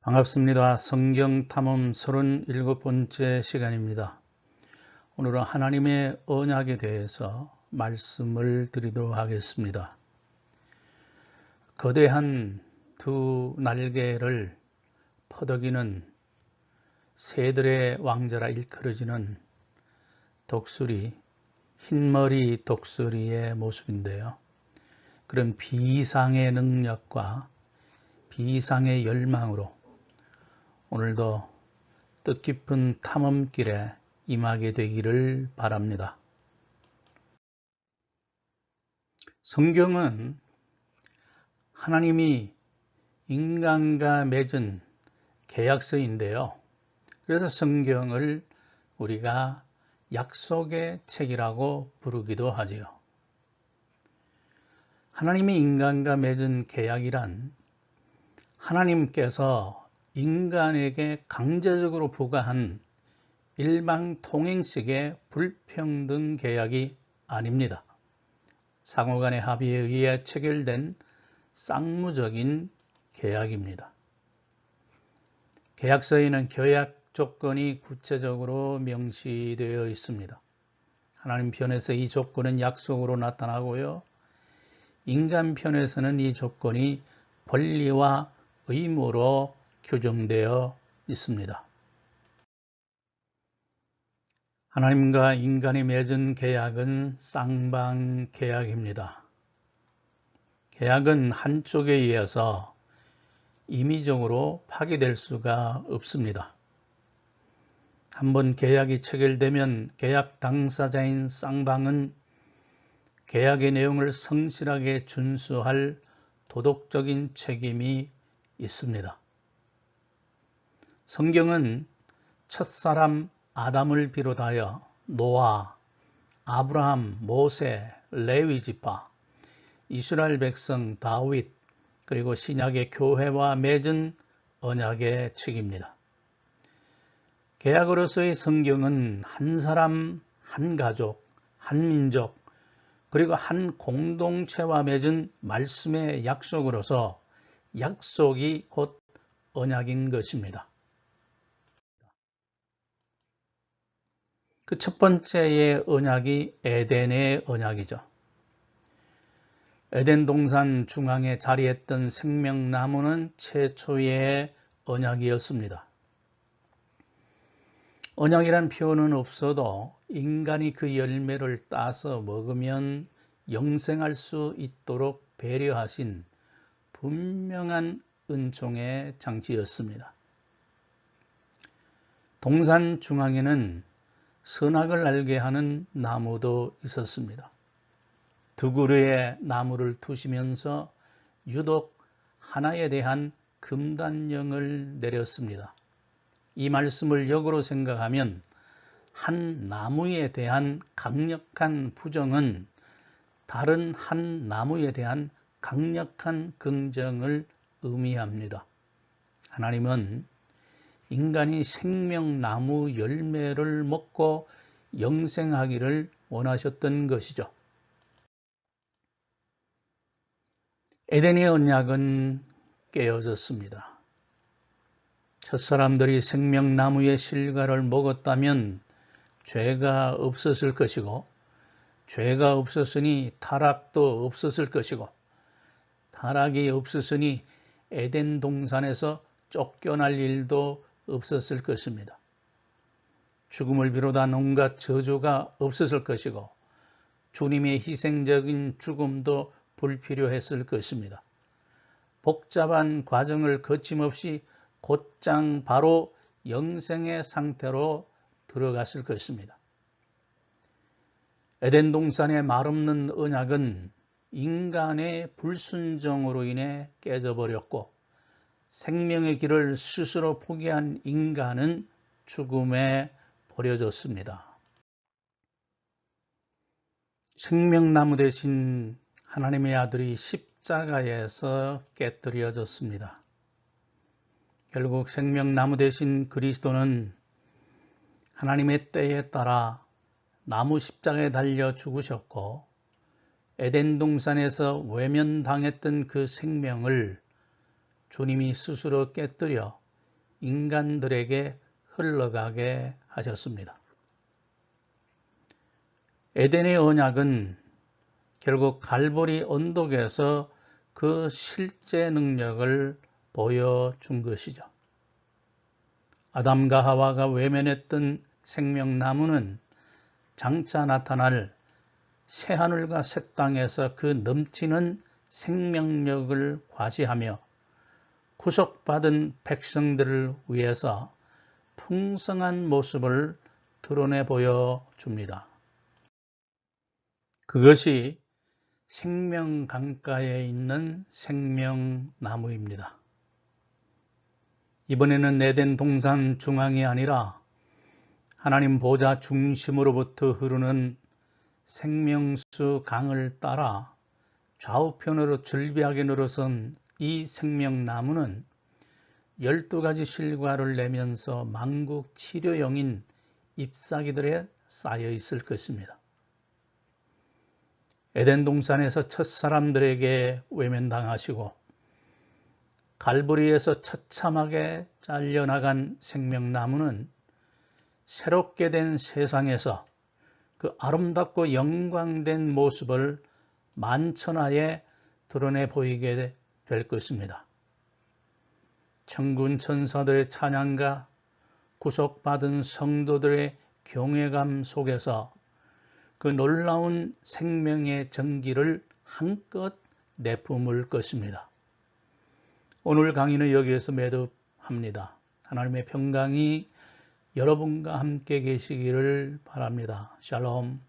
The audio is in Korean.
반갑습니다. 성경 탐험 37번째 시간입니다. 오늘은 하나님의 언약에 대해서 말씀을 드리도록 하겠습니다. 거대한 두 날개를 퍼덕이는 새들의 왕자라 일컬어지는 독수리, 흰머리 독수리의 모습인데요. 그런 비상의 능력과 비상의 열망으로 오늘도 뜻깊은 탐험길에 임하게 되기를 바랍니다. 성경은 하나님이 인간과 맺은 계약서인데요. 그래서 성경을 우리가 약속의 책이라고 부르기도 하지요. 하나님이 인간과 맺은 계약이란 하나님께서 인간에게 강제적으로 부과한 일방통행식의 불평등 계약이 아닙니다. 상호간의 합의에 의해 체결된 쌍무적인 계약입니다. 계약서에는 계약 조건이 구체적으로 명시되어 있습니다. 하나님 편에서 이 조건은 약속으로 나타나고요. 인간 편에서는 이 조건이 권리와 의무로 규정되어 있습니다. 하나님과 인간이 맺은 계약은 쌍방 계약입니다. 계약은 한쪽에 의해서 임의적으로 파기될 수가 없습니다. 한번 계약이 체결되면 계약 당사자인 쌍방은 계약의 내용을 성실하게 준수할 도덕적인 책임이 있습니다. 성경은 첫사람 아담을 비롯하여 노아, 아브라함, 모세, 레위지파, 이스라엘 백성 다윗, 그리고 신약의 교회와 맺은 언약의 책입니다. 계약으로서의 성경은 한 사람, 한 가족, 한 민족, 그리고 한 공동체와 맺은 말씀의 약속으로서 약속이 곧 언약인 것입니다. 그 첫 번째의 언약이 에덴의 언약이죠. 에덴 동산 중앙에 자리했던 생명나무는 최초의 언약이었습니다. 언약이란 표현은 없어도 인간이 그 열매를 따서 먹으면 영생할 수 있도록 배려하신 분명한 은총의 장치였습니다. 동산 중앙에는 선악을 알게 하는 나무도 있었습니다. 두 그루의 나무를 두시면서 유독 하나에 대한 금단령을 내렸습니다. 이 말씀을 역으로 생각하면 한 나무에 대한 강력한 부정은 다른 한 나무에 대한 강력한 긍정을 의미합니다. 하나님은 인간이 생명나무 열매를 먹고 영생하기를 원하셨던 것이죠. 에덴의 언약은 깨어졌습니다. 첫사람들이 생명나무의 실과를 먹었다면 죄가 없었을 것이고, 죄가 없었으니 타락도 없었을 것이고, 타락이 없었으니 에덴 동산에서 쫓겨날 일도 없었을 것입니다. 죽음을 비롯한 온갖 저주가 없었을 것이고, 주님의 희생적인 죽음도 불필요했을 것입니다. 복잡한 과정을 거침없이 곧장 바로 영생의 상태로 들어갔을 것입니다. 에덴 동산의 말없는 언약은 인간의 불순종으로 인해 깨져버렸고, 생명의 길을 스스로 포기한 인간은 죽음에 버려졌습니다. 생명나무 대신 하나님의 아들이 십자가에서 깨뜨려졌습니다. 결국 생명나무 대신 그리스도는 하나님의 때에 따라 나무 십자가에 달려 죽으셨고, 에덴 동산에서 외면당했던 그 생명을 주님이 스스로 깨뜨려 인간들에게 흘러가게 하셨습니다. 에덴의 언약은 결국 갈보리 언덕에서 그 실제 능력을 보여준 것이죠. 아담과 하와가 외면했던 생명나무는 장차 나타날 새하늘과 새 땅에서 그 넘치는 생명력을 과시하며 구속받은 백성들을 위해서 풍성한 모습을 드러내 보여줍니다. 그것이 생명 강가에 있는 생명나무입니다. 이번에는 에덴 동산 중앙이 아니라 하나님 보좌 중심으로부터 흐르는 생명수 강을 따라 좌우편으로 즐비하게 늘어선 이 생명나무는 12가지 실과를 내면서 만국 치료용인 잎사귀들에 쌓여 있을 것입니다. 에덴 동산에서 첫 사람들에게 외면당하시고 갈보리에서 처참하게 잘려나간 생명나무는 새롭게 된 세상에서 그 아름답고 영광된 모습을 만천하에 드러내 보이게 될 것입니다. 천군 천사들의 찬양과 구속받은 성도들의 경외감 속에서 그 놀라운 생명의 전기를 한껏 내뿜을 것입니다. 오늘 강의는 여기에서 매듭합니다. 하나님의 평강이 여러분과 함께 계시기를 바랍니다. 샬롬.